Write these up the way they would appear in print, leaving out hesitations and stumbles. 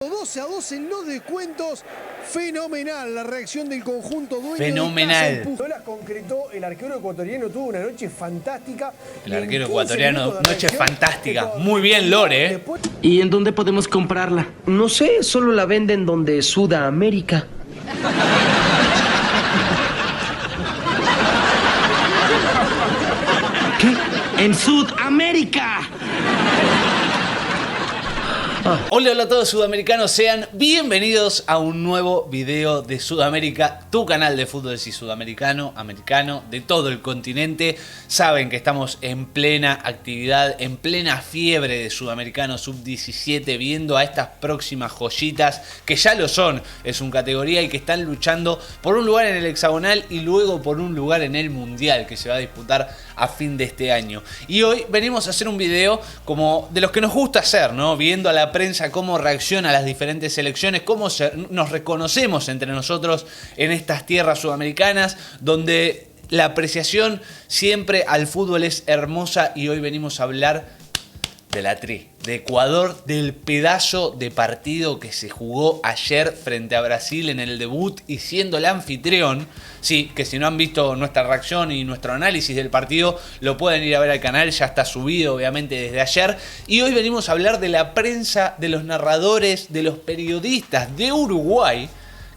12-2 en los descuentos. Fenomenal la reacción del conjunto dueño. Fenomenal. No la concretó el arquero ecuatoriano, tuvo una noche fantástica. El arquero ecuatoriano, noche fantástica. Muy bien, Lore. ¿Y en dónde podemos comprarla? No sé, solo la venden donde Sudamérica. ¿Qué? ¡En Sudamérica! Hola, hola a todos sudamericanos, sean bienvenidos a un nuevo video de Sudamérica, tu canal de fútbol sudamericano, americano, de todo el continente. Saben que estamos en plena actividad, en plena fiebre de sudamericano sub-17, viendo a estas próximas joyitas, que ya lo son, es una categoría y que están luchando por un lugar en el hexagonal y luego por un lugar en el mundial que se va a disputar a fin de este año. Y hoy venimos a hacer un video como de los que nos gusta hacer, ¿no? Viendo a la prensa cómo reacciona a las diferentes selecciones, cómo nos reconocemos entre nosotros en estas tierras sudamericanas, donde la apreciación siempre al fútbol es hermosa. Y hoy venimos a hablar de la Tri, de Ecuador, del pedazo de partido que se jugó ayer frente a Brasil en el debut y siendo el anfitrión. Sí, que si no han visto nuestra reacción y nuestro análisis del partido, lo pueden ir a ver al canal, ya está subido obviamente desde ayer. Y hoy venimos a hablar de la prensa, de los narradores, de los periodistas de Uruguay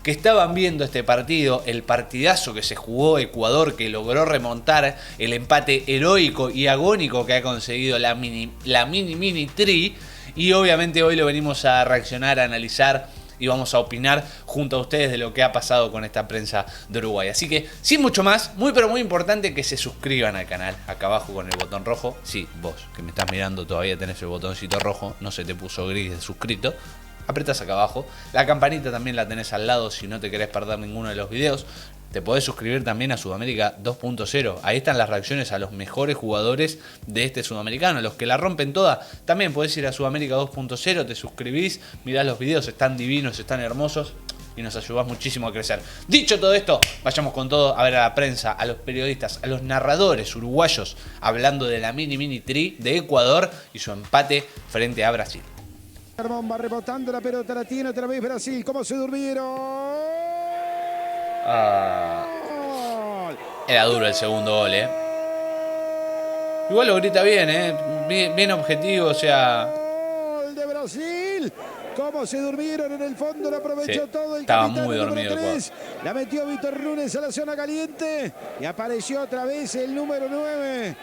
que estaban viendo este partido, el partidazo que se jugó Ecuador, que logró remontar el empate heroico y agónico que ha conseguido la mini Tri. Y obviamente hoy lo venimos a reaccionar, a analizar y vamos a opinar junto a ustedes de lo que ha pasado con esta prensa de Uruguay. Así que, sin mucho más, muy pero muy importante que se suscriban al canal, acá abajo con el botón rojo. Sí, vos que me estás mirando todavía tenés el botoncito rojo, no se te puso gris de suscrito. Apretas acá abajo, la campanita también la tenés al lado si no te querés perder ninguno de los videos. Te podés suscribir también a Sudamérica 2.0, ahí están las reacciones a los mejores jugadores de este sudamericano, los que la rompen toda. También podés ir a Sudamérica 2.0, te suscribís, mirás los videos, están divinos, están hermosos y nos ayudás muchísimo a crecer. Dicho todo esto, vayamos con todo a ver a la prensa, a los periodistas, a los narradores uruguayos hablando de la mini Tri de Ecuador y su empate frente a Brasil. Va rebotando la pelota, la tiene otra vez Brasil. ¿Cómo se durmieron? Era duro el segundo gol, Igual lo grita bien, bien objetivo, o sea. Gol de Brasil. ¿Cómo se durmieron en el fondo? Lo aprovechó todo el estaba capitán, muy el dormido número 3. La metió Víctor Núñez a la zona caliente. Y apareció otra vez el número 9.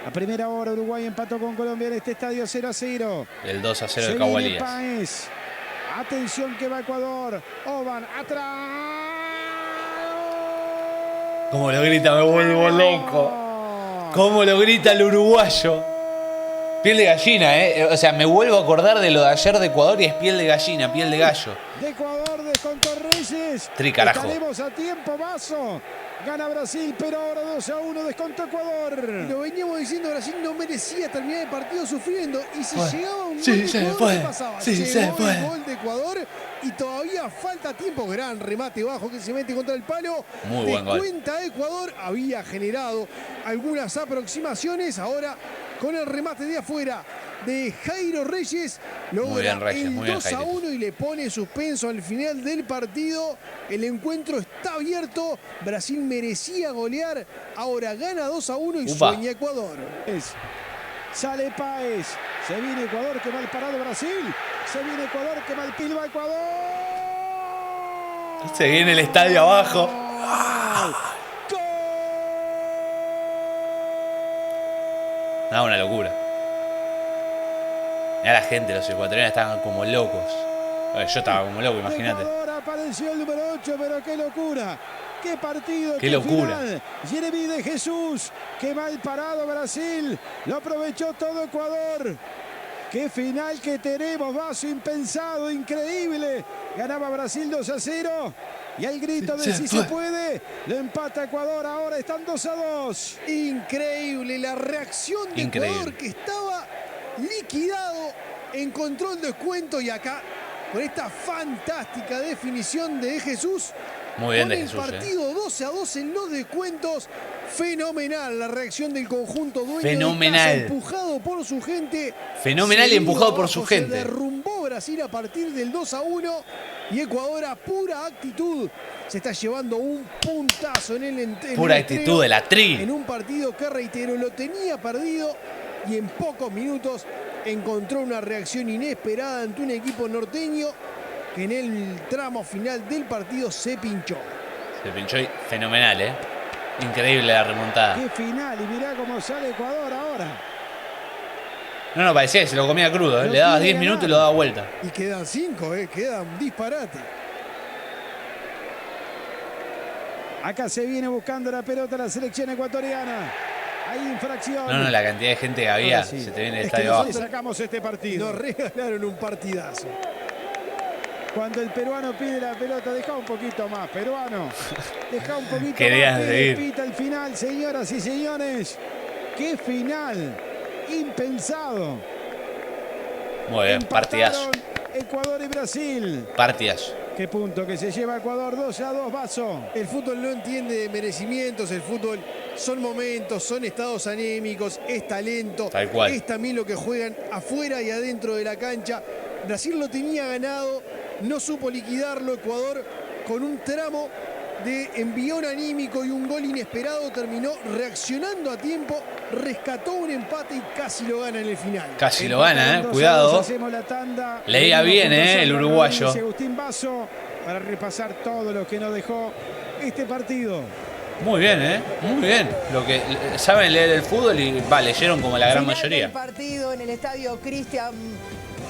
A primera hora Uruguay empató con Colombia en este estadio 0-0. El 2-0 de Cagualías. Páez. Atención que va Ecuador. Oban atrás. Como lo grita, me vuelvo loco. Como lo grita el uruguayo. Piel de gallina, O sea, me vuelvo a acordar de lo de ayer de Ecuador y es piel de gallina, piel de gallo. De Ecuador descontó Reyes. Tri, carajo. Estaremos a tiempo, Vaso. Gana Brasil, pero ahora 2-1 descontó Ecuador. Lo veníamos diciendo, Brasil no merecía terminar el partido sufriendo. Y si llegaba un gol de Ecuador, ¿qué pasaba? Llegó el gol de Ecuador y todavía falta tiempo. Gran remate bajo que se mete contra el palo. Muy buen gol. Cuenta Ecuador, había generado algunas aproximaciones. Ahora con el remate de afuera de Jairo Reyes, logra el 2-1 y le pone suspenso al final del partido. El encuentro está abierto. Brasil merecía golear. Ahora gana 2-1 y sueña Ecuador. Sale Páez. Se viene Ecuador, que mal parado Brasil. Se viene Ecuador, que mal pilba Ecuador. Se viene el estadio abajo. No, una locura. Ya la gente, los ecuatorianos estaban como locos. Yo estaba como loco, imagínate. Ahora apareció el número 8, pero qué locura. Qué partido, qué locura. Final. Jeremy de Jesús, qué mal parado Brasil. Lo aprovechó todo Ecuador. Qué final que tenemos, Vaso, impensado, increíble. Ganaba Brasil 2-0. Y al grito de si se puede, lo empata Ecuador. Ahora están 2-2. Increíble la reacción de Ecuador, que estaba liquidado, encontró el descuento y acá con esta fantástica definición de Jesús. Muy bien con de Jesús. El partido 12-2 en los descuentos. Fenomenal la reacción del conjunto dueño fenomenal. De casa, empujado por su gente. Fenomenal y empujado por su gente. Se derrumbó Brasil a partir del 2-1 y Ecuador a pura actitud se está llevando un puntazo en el pura actitud de la tri. En un partido que, reitero, lo tenía perdido y en pocos minutos encontró una reacción inesperada ante un equipo norteño que en el tramo final del partido se pinchó. Se pinchó y fenomenal, ¿eh? Increíble la remontada. Qué final, y mirá cómo sale Ecuador ahora. No, parecía que se lo comía crudo, ¿eh? Le dabas 10 minutos y lo daba vuelta. Y quedan 5, queda un disparate. Acá se viene buscando la pelota la selección ecuatoriana. Hay infracción. No, la cantidad de gente que había, sí. Se te viene el estadio abajo. Sacamos este partido. Nos regalaron un partidazo. Cuando el peruano pide la pelota, deja un poquito más, peruano. Deja un poquito Querían más. seguir. Pita el final, señoras y señores. ¡Qué final! Impensado. Muy bien, partidazo. Ecuador y Brasil. Partidazo. Qué punto que se lleva Ecuador, 2-2, Vaso. El fútbol no entiende de merecimientos, el fútbol son momentos, son estados anémicos, es talento. Tal cual. Es también lo que juegan afuera y adentro de la cancha. Brasil lo tenía ganado, no supo liquidarlo. Ecuador, con un tramo de envión anímico y un gol inesperado, terminó reaccionando a tiempo, rescató un empate y casi lo gana en el final. Casi lo gana, cuidado. Leía bien, el uruguayo. Agustín Vaso para repasar todo lo que nos dejó este partido. Muy bien, muy bien. Lo que saben leer el fútbol y leyeron como la gran mayoría. El partido en el estadio Cristian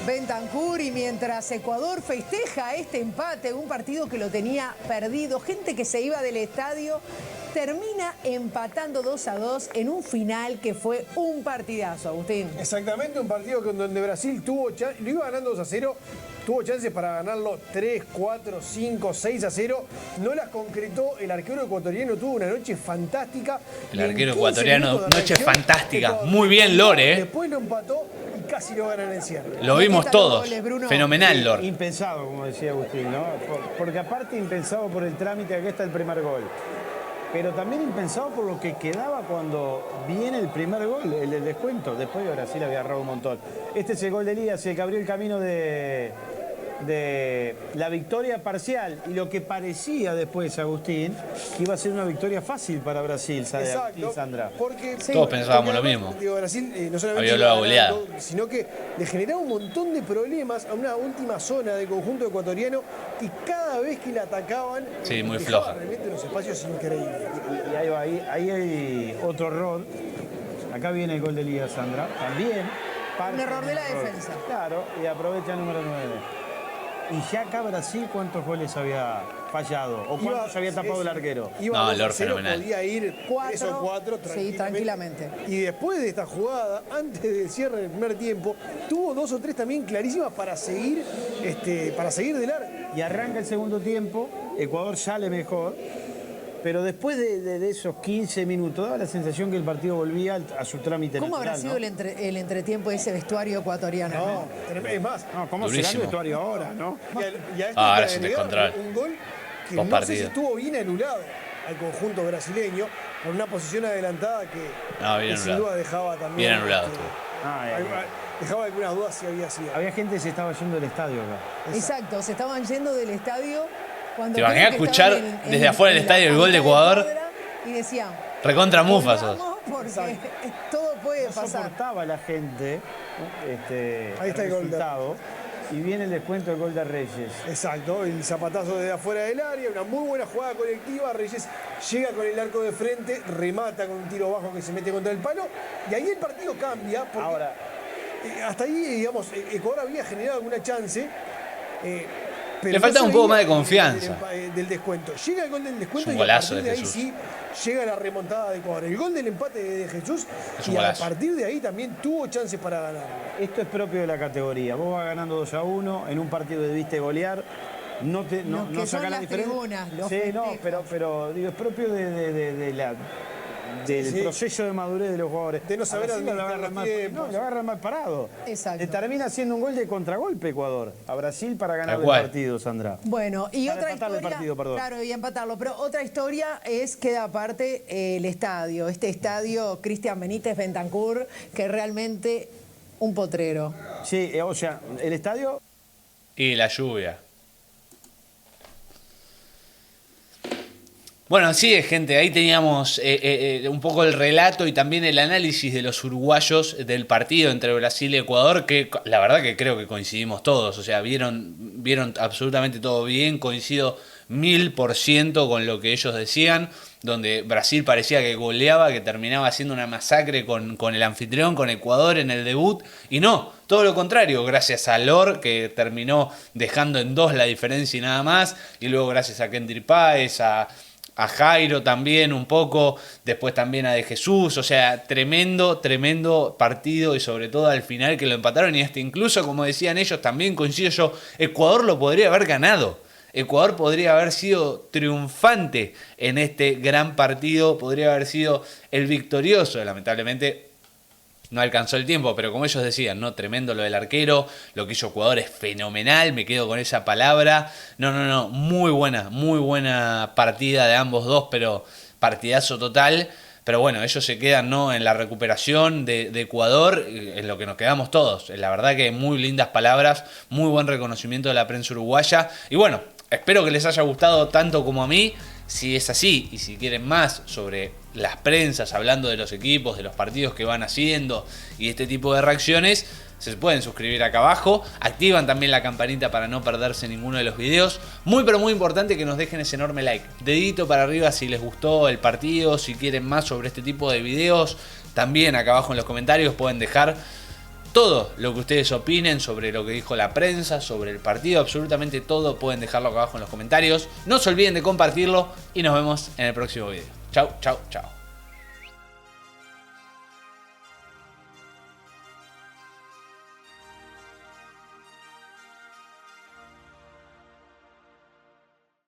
Bentancur, y mientras Ecuador festeja este empate, un partido que lo tenía perdido, gente que se iba del estadio, termina empatando 2-2 en un final que fue un partidazo, Agustín. Exactamente, un partido donde Brasil lo iba ganando 2-0, tuvo chances para ganarlo 3, 4, 5, 6-0, no las concretó. El arquero ecuatoriano tuvo una noche fantástica. El arquero ecuatoriano, noche fantástica. Muy bien, Lore. Después lo empató y casi lo ganan en el cierre. Lo vimos todos. Fenomenal, Lore. Impensado, como decía Agustín, ¿no? Porque aparte impensado por el trámite, aquí está el primer gol. Pero también impensado por lo que quedaba cuando viene el primer gol, el del descuento. Después de Brasil había agarrado un montón. Este es el gol de Elías, el que abrió el camino de la victoria parcial. Y lo que parecía después, Agustín, que iba a ser una victoria fácil para Brasil, Exacto, Sandra. Porque todos pensábamos lo mismo. Brasil no solamente había lo goleado, sino que le generaba un montón de problemas a una última zona del conjunto ecuatoriano, y cada vez que la atacaban, sí, muy floja. Realmente los espacios increíbles. Y ahí hay otro error. Acá viene el gol de Elías, Sandra. También. Un error de la defensa. Claro, y aprovecha el número 9. Y ya acá Brasil, ¿cuántos goles había fallado? ¿O cuántos había tapado el arquero? No, Lord, fenomenal. Podía ir 3 o 4 tranquilamente. Y después de esta jugada, antes del cierre del primer tiempo, tuvo 2 o 3 también clarísimas para seguir del arco. Y arranca el segundo tiempo, Ecuador sale mejor. Pero después de esos 15 minutos, daba la sensación que el partido volvía a su trámite natural. ¿Cómo habrá sido el entretiempo de ese vestuario ecuatoriano? No, es más. No, ¿cómo será el vestuario ahora, no? Y a esto ahora se descontrola. Un gol que no sé si estuvo bien anulado al conjunto brasileño, por una posición adelantada que sin duda dejaba también. Bien anulado. Dejaba algunas dudas si había sido. Había gente que se estaba yendo del estadio acá. Exacto, se estaban yendo del estadio. ¿Te imaginas escuchar desde afuera del estadio el gol de Ecuador? Y decían, recontra mufa sos. Porque todo puede pasar. No soportaba la gente ahí está el resultado. Y viene el descuento del gol de Reyes. Exacto, el zapatazo desde afuera del área, una muy buena jugada colectiva. Reyes llega con el arco de frente, remata con un tiro bajo que se mete contra el palo. Y ahí el partido cambia. Porque ahora, hasta ahí, digamos, Ecuador había generado alguna chance. Pero le falta un poco más de confianza. Del descuento. Llega el gol del descuento y a partir de ahí sí llega la remontada de Ecuador. El gol del empate de Jesús y a partir de ahí también tuvo chances para ganar. Esto es propio de la categoría. Vos vas ganando 2-1 en un partido que debiste golear. No saca la diferencia. Tribunas, sí, no, pero digo, es propio de del proceso de madurez de los jugadores. De no saber administrar los tiempos. No, lo agarran mal parado. Exacto. Le termina haciendo un gol de contragolpe Ecuador a Brasil para ganar el partido, Sandra. Bueno, y Para otra empatarle historia, el partido, perdón. claro, y empatarlo, pero otra historia es queda aparte el estadio, este estadio Cristian Benítez Bentancur, que realmente un potrero. Sí, o sea, el estadio... Y la lluvia. Bueno, así es, gente. Ahí teníamos un poco el relato y también el análisis de los uruguayos del partido entre Brasil y Ecuador, que la verdad que creo que coincidimos todos. O sea, vieron absolutamente todo bien. Coincido 1000% con lo que ellos decían, donde Brasil parecía que goleaba, que terminaba haciendo una masacre con el anfitrión, con Ecuador en el debut. Y no, todo lo contrario, gracias a Lor, que terminó dejando en 2 la diferencia y nada más. Y luego gracias a Kendry Páez, a Jairo también un poco, después también a De Jesús, o sea, tremendo partido y sobre todo al final que lo empataron y incluso como decían ellos, también coincido yo, Ecuador lo podría haber ganado, Ecuador podría haber sido triunfante en este gran partido, podría haber sido el victorioso, lamentablemente no alcanzó el tiempo, pero como ellos decían, ¿no? Tremendo lo del arquero, lo que hizo Ecuador es fenomenal, me quedo con esa palabra. No, muy buena partida de ambos dos, pero partidazo total. Pero bueno, ellos se quedan, ¿no?, en la recuperación de Ecuador, en lo que nos quedamos todos. La verdad que muy lindas palabras, muy buen reconocimiento de la prensa uruguaya. Y bueno, espero que les haya gustado tanto como a mí. Si es así y si quieren más sobre las prensas, hablando de los equipos, de los partidos que van haciendo y este tipo de reacciones, se pueden suscribir acá abajo, activan también la campanita para no perderse ninguno de los videos. Muy pero muy importante que nos dejen ese enorme like, dedito para arriba si les gustó el partido, si quieren más sobre este tipo de videos, también acá abajo en los comentarios pueden dejar todo lo que ustedes opinen sobre lo que dijo la prensa, sobre el partido, absolutamente todo pueden dejarlo acá abajo en los comentarios. No se olviden de compartirlo y nos vemos en el próximo video. Chau.